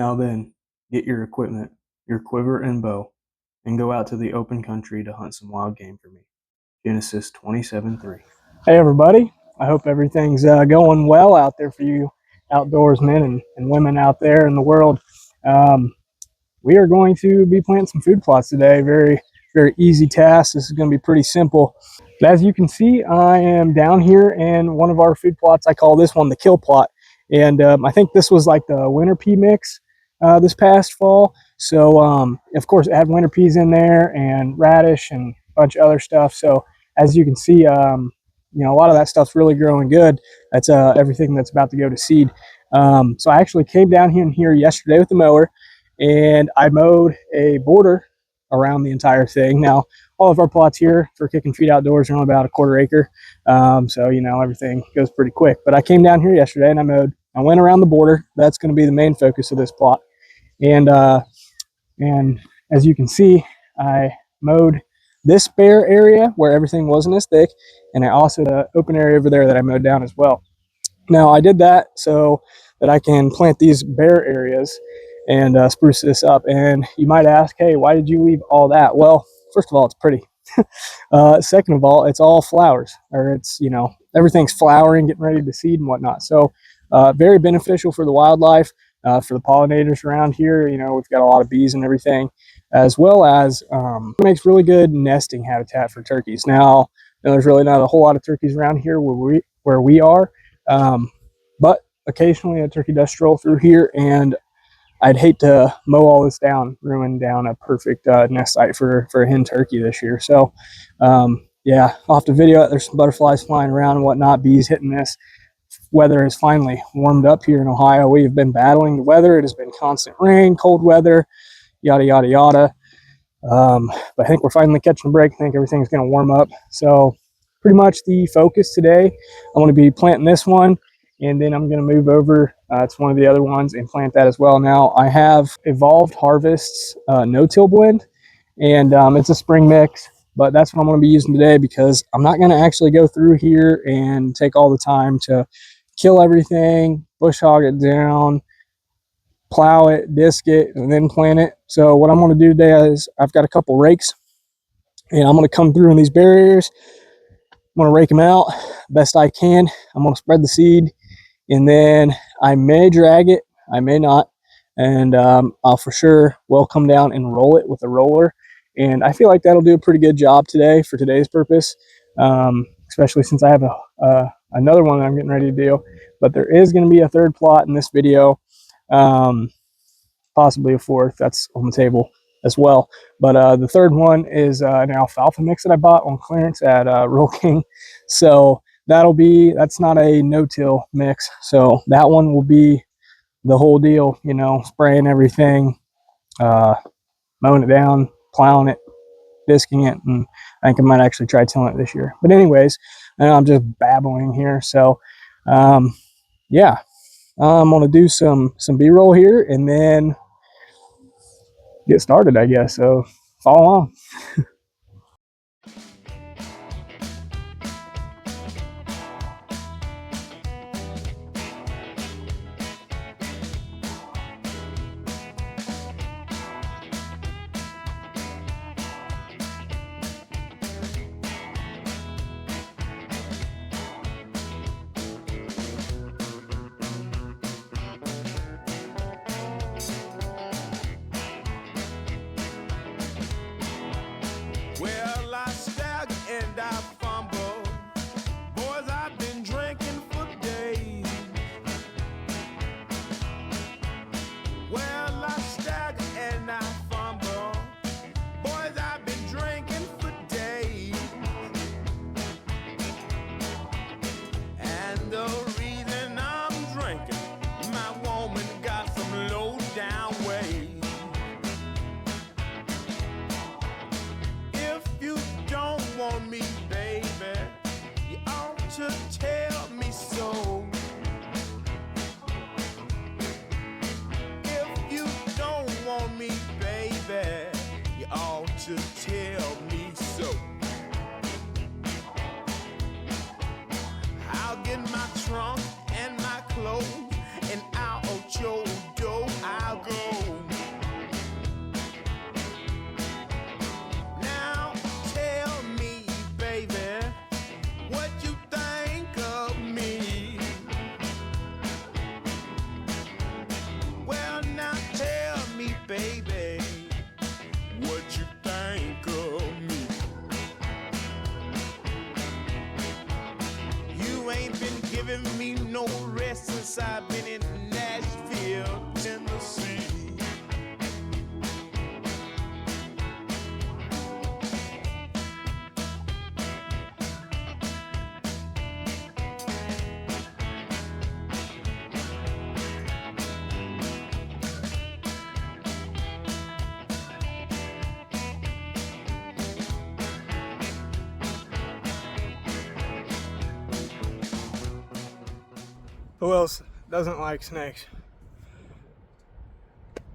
Now then, get your equipment, your quiver and bow, and go out to the open country to hunt some wild game for me. Genesis 27:3. Hey everybody, I hope everything's going well out there for you outdoorsmen and women out there in the world. We are going to be planting some food plots today. Very easy task. This is going to be pretty simple. But as you can see, I am down here in one of our food plots. I call this one the kill plot. And I think this was like the winter pea mix this past fall. So of course it had winter peas in there and radish and a bunch of other stuff. So as you can see, a lot of that stuff's really growing good. That's everything that's about to go to seed. So I actually came down here yesterday with the mower, and I mowed a border around the entire thing. Now, all of our plots here for Kickin Feet Outdoors are only about a quarter acre, so everything goes pretty quick. But I came down here yesterday and I went around the border. That's going to be the main focus of this plot, and as you can see, I mowed this bare area where everything wasn't as thick, and I also the open area over there that I mowed down as well. Now I did that so that I can plant these bare areas and spruce this up. And you might ask, hey, why did you leave all that? Well, first of all, it's pretty. Second of all, it's all flowers, or it's everything's flowering, getting ready to seed and whatnot. So very beneficial for the wildlife, for the pollinators around here. We've got a lot of bees and everything, as well as it makes really good nesting habitat for turkeys. Now, there's really not a whole lot of turkeys around here where we are, but occasionally a turkey does stroll through here, and I'd hate to mow all this down, ruin down a perfect nest site for a hen turkey this year. So yeah, I'll have to video it. There's some butterflies flying around and whatnot, bees hitting this. Weather has finally warmed up here in Ohio. We have been battling the weather. It has been constant rain, cold weather, yada yada yada. But I think we're finally catching a break. I think everything's going to warm up. So pretty much the focus today, I'm going to be planting this one, and then I'm going to move over to one of the other ones and plant that as well. Now I have Evolved Harvests no-till blend, and it's a spring mix, but that's what I'm going to be using today because I'm not going to actually go through here and take all the time to kill everything, bush hog it down, plow it, disc it, and then plant it. So what I'm going to do today is I've got a couple rakes, and I'm going to come through in these barriers. I'm going to rake them out best I can. I'm going to spread the seed, and then I may drag it, I may not, and I'll for sure will come down and roll it with a roller. And I feel like that'll do a pretty good job today for today's purpose, especially since I have another one that I'm getting ready to do. But there is going to be a third plot in this video, possibly a fourth that's on the table as well. But the third one is an alfalfa mix that I bought on clearance at Rural King. So that's not a no-till mix. So that one will be the whole deal, spraying everything, mowing it down, plowing it, disking it, and I think I might actually try tilling it this year. But anyways, I'm just babbling here. So yeah, I'm gonna do some B-roll here and then get started, I guess. So follow along. Who else doesn't like snakes?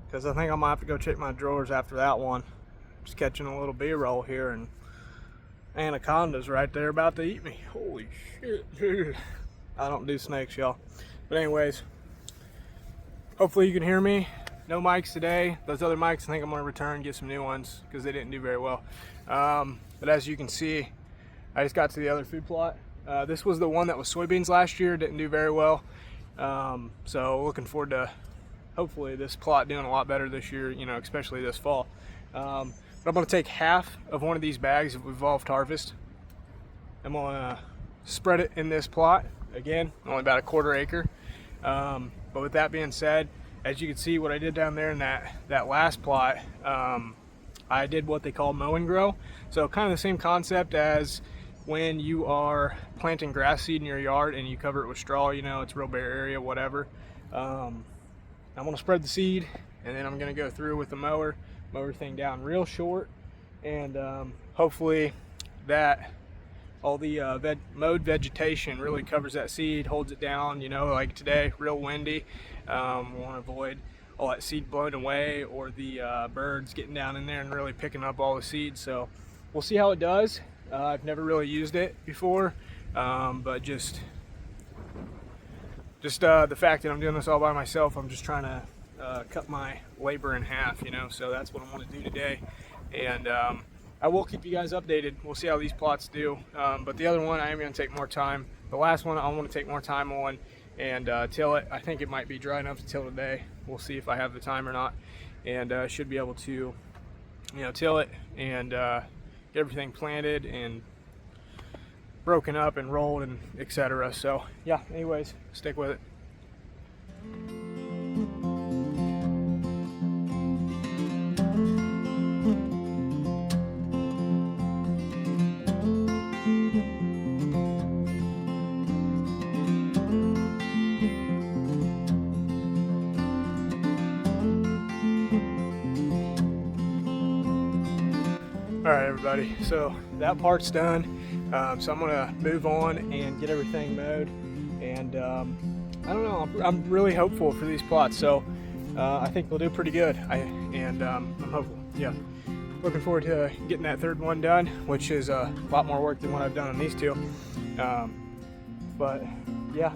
Because I think I might have to go check my drawers after that one. Just catching a little B-roll here, and anaconda's right there about to eat me. Holy shit, dude. I don't do snakes, y'all. But anyways, hopefully you can hear me. No mics today. Those other mics, I think I'm going to return, get some new ones because they didn't do very well. But as you can see, I just got to the other food plot. This was the one that was soybeans last year, didn't do very well. So looking forward to hopefully this plot doing a lot better this year, you know, especially this fall. But I'm going to take half of one of these bags of Evolved Harvest. I'm going to spread it in this plot. Again, only about a 1/4 acre. But with that being said, as you can see what I did down there in that last plot, I did what they call mow and grow. So kind of the same concept as when you are planting grass seed in your yard and you cover it with straw, you know, it's real bare area, whatever. I'm gonna spread the seed, and then I'm gonna go through with the mow everything down real short, and hopefully that all the mowed vegetation really covers that seed, holds it down, you know, like today, real windy. We want to avoid all that seed blown away or the birds getting down in there and really picking up all the seeds. So we'll see how it does. I've never really used it before, but just the fact that I'm doing this all by myself, I'm just trying to cut my labor in half, you know, so that's what I want to do today. And I will keep you guys updated. We'll see how these plots do. But the other one, I am going to take more time. The last one, I want to take more time on and till it. I think it might be dry enough to till today. We'll see if I have the time or not. And should be able to, you know, till it and get everything planted and broken up and rolled and etc. So yeah, anyways, stick with it. All right, everybody, so that part's done. So I'm gonna move on and get everything mowed. And I don't know, I'm really hopeful for these plots. So I think we'll do pretty good. I'm hopeful, yeah. Looking forward to getting that third one done, which is a lot more work than what I've done on these two. But yeah,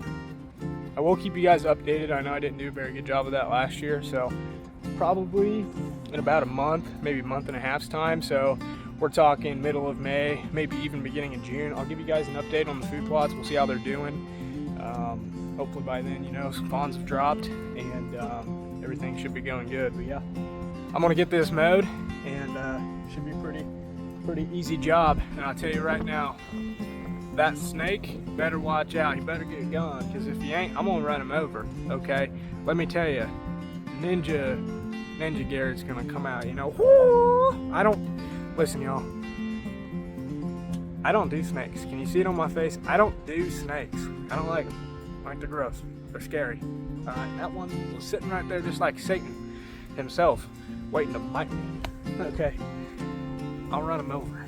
I will keep you guys updated. I know I didn't do a very good job of that last year, so probably in about a month, maybe a month and a half's time. So we're talking middle of May, maybe even beginning of June. I'll give you guys an update on the food plots. We'll see how they're doing. Hopefully by then, you know, some ponds have dropped and everything should be going good. But yeah, I'm gonna get this mowed, and should be pretty easy job. And I'll tell you right now, that snake better watch out. He better get going, because if he ain't, I'm gonna run him over. Okay, let me tell you, Ninja Garrett's gonna come out, you know. Listen, y'all, I don't do snakes. Can you see it on my face? I don't do snakes. I don't like them. I think they're gross. They're scary. All right, that one was sitting right there just like Satan himself, waiting to bite me. Okay, I'll run him over.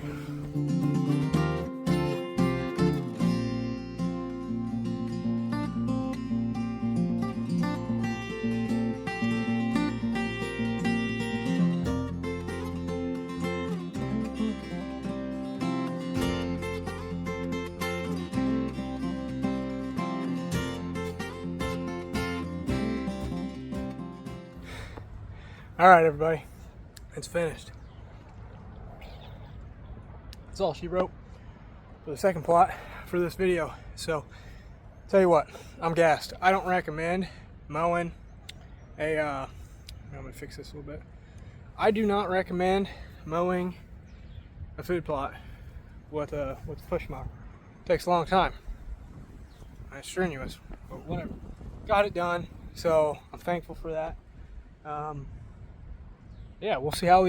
All right, everybody, it's finished. That's all she wrote for the second plot for this video. So, tell you what, I'm gassed. I don't recommend mowing a, I'm gonna fix this a little bit. I do not recommend mowing a food plot with a push mower. It takes a long time. It's strenuous, but whatever. Got it done, so I'm thankful for that. Yeah, we'll see how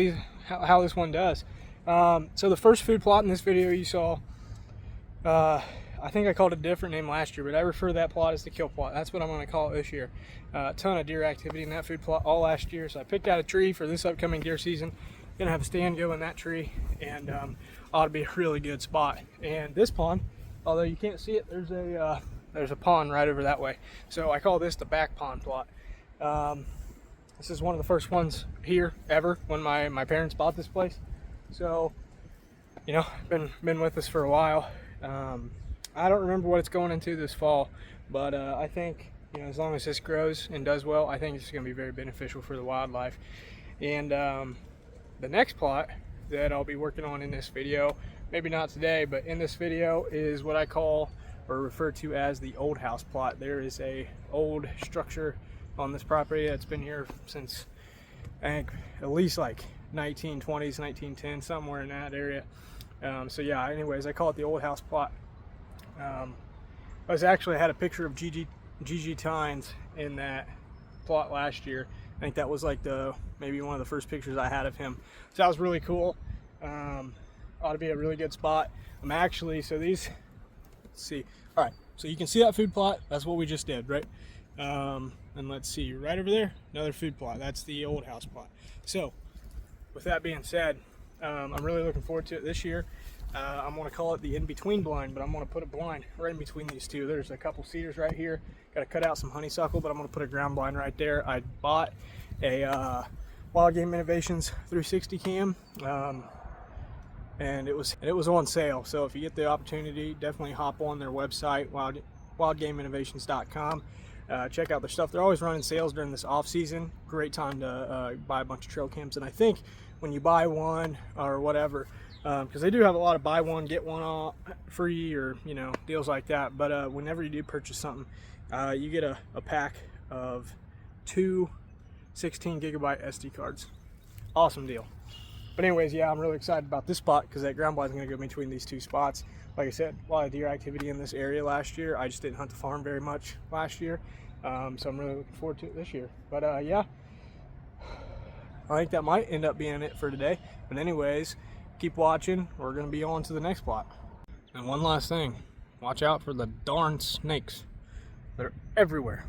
this one does. So the first food plot in this video you saw, I think I called it a different name last year, but I refer to that plot as the kill plot. That's what I'm going to call it this year. A ton of deer activity in that food plot all last year. So I picked out a tree for this upcoming deer season. Gonna have a stand go in that tree, and ought to be a really good spot. And this pond, although you can't see it, there's a there's a pond right over that way. So I call this the back pond plot. This is one of the first ones here ever when my parents bought this place. So, you know, been with us for a while. I don't remember what it's going into this fall, but I think, you know, as long as this grows and does well, I think it's going to be very beneficial for the wildlife. And the next plot that I'll be working on in this video, maybe not today, but in this video, is what I call or refer to as the old house plot. There is a old structure on this property that's been here since, I think, at least like 1920s, 1910, somewhere in that area. So yeah, anyways, I call it the old house plot. I had a picture of Gigi Tynes in that plot last year. I think that was like maybe one of the first pictures I had of him. So that was really cool. Ought to be a really good spot. Let's see. All right, so you can see that food plot. That's what we just did, right? And let's see, right over there, another food plot. That's the old house plot. So with that being said, I'm really looking forward to it this year. I'm going to call it the in-between blind, but I'm going to put a blind right in between these two. There's a couple cedars right here. Got to cut out some honeysuckle, but I'm going to put a ground blind right there. I bought a Wild Game Innovations 360 cam, and it was on sale. So if you get the opportunity, definitely hop on their website, wildgameinnovations.com. Check out their stuff. They're always running sales during this off season. Great time to buy a bunch of trail cams. And I think when you buy one or whatever, because they do have a lot of buy one get one free, or, you know, deals like that. But whenever you do purchase something, you get a pack of 2 16 gigabyte SD cards. Awesome deal. But anyways, yeah, I'm really excited about this spot because that ground blind is going to go between these two spots. Like I said, a lot of deer activity in this area last year. I just didn't hunt the farm very much last year, so I'm really looking forward to it this year. But yeah, I think that might end up being it for today. But anyways, keep watching. We're going to be on to the next plot. And one last thing, watch out for the darn snakes. They're everywhere.